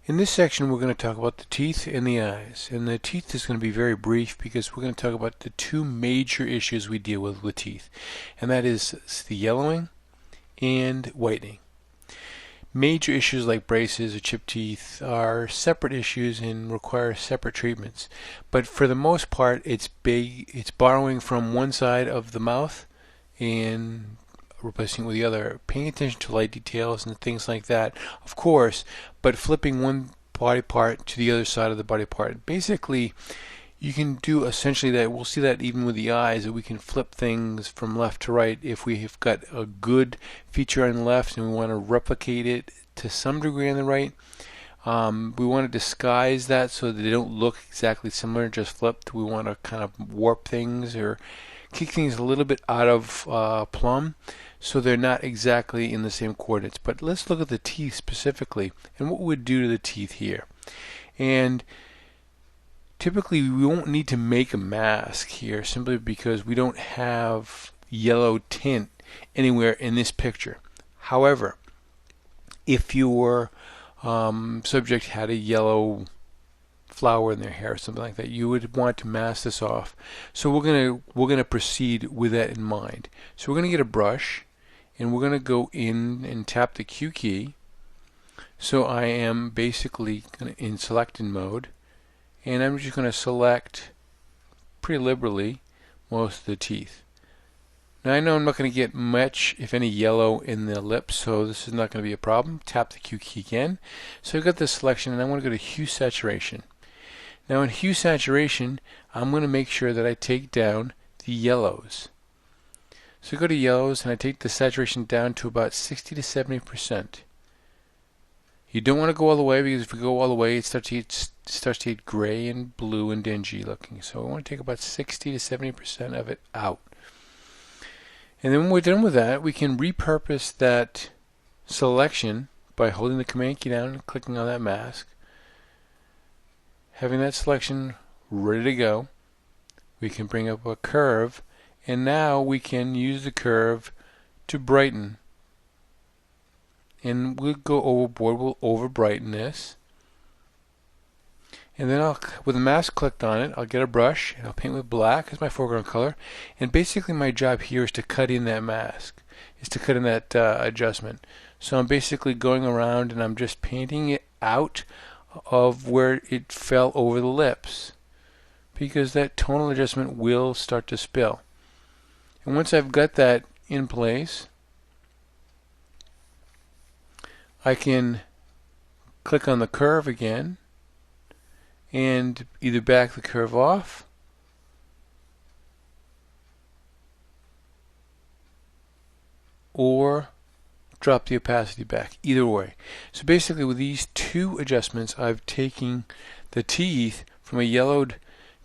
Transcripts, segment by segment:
In this section, we're going to talk about the teeth and the eyes. And the teeth is going to be very brief because we're going to talk about the two major issues we deal with teeth. And that is the yellowing and whitening. Major issues like braces or chipped teeth are separate issues and require separate treatments. But for the most part, it's borrowing from one side of the mouth and replacing it with the other, paying attention to light details and things like that, of course, but flipping one body part to the other side of the body part. Basically, you can do essentially that. We'll see that even with the eyes, that we can flip things from left to right if we have got a good feature on the left and we want to replicate it to some degree on the right. We want to disguise that so that they don't look exactly similar, just flipped. We want to kind of warp things or kick things a little bit out of plumb so they're not exactly in the same coordinates. But let's look at the teeth specifically and what we would do to the teeth here. And typically we won't need to make a mask here simply because we don't have yellow tint anywhere in this picture. However, if your subject had a yellow flower in their hair or something like that, you would want to mask this off. So we're gonna proceed with that in mind. So we're gonna get a brush and we're gonna go in and tap the Q key. So I am basically in selecting mode, and I'm just gonna select pretty liberally most of the teeth. Now I know I'm not going to get much, if any, yellow in the lips, so this is not going to be a problem. Tap the Q key again. So I've got this selection, and I want to go to hue saturation. Now in hue saturation, I'm going to make sure that I take down the yellows. So I go to yellows, and I take the saturation down to about 60 to 70%. You don't want to go all the way, because if we go all the way, it starts to get gray and blue and dingy looking. So I want to take about 60 to 70% of it out. And then when we're done with that, we can repurpose that selection by holding the command key down and clicking on that mask. Having that selection ready to go, we can bring up a curve, and now we can use the curve to brighten. And we'll go overboard, we'll over brighten this. And then with the mask clicked on it, I'll get a brush and I'll paint with black as my foreground color. And basically my job here is to cut in that mask, is to cut in that adjustment. So I'm basically going around and I'm just painting it out of where it fell over the lips, because that tonal adjustment will start to spill. And once I've got that in place, I can click on the curve again and either back the curve off or drop the opacity back, either way. So basically with these two adjustments, I've taken the teeth from a yellowed,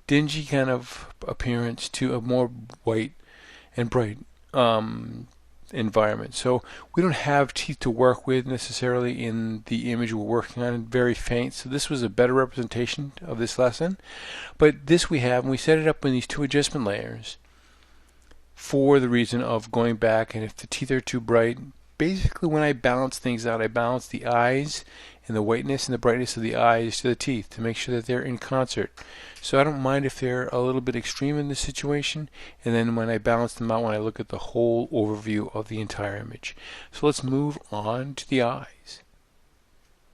dingy kind of appearance to a more white and bright environment. So we don't have teeth to work with necessarily in the image we're working on, very faint. So this was a better representation of this lesson. But this we have, and we set it up in these two adjustment layers for the reason of going back, and if the teeth are too bright, basically when I balance things out, I balance the eyes and the whiteness and the brightness of the eyes to the teeth to make sure that they're in concert. So I don't mind if they're a little bit extreme in this situation, and then when I balance them out, when I look at the whole overview of the entire image. So let's move on to the eyes.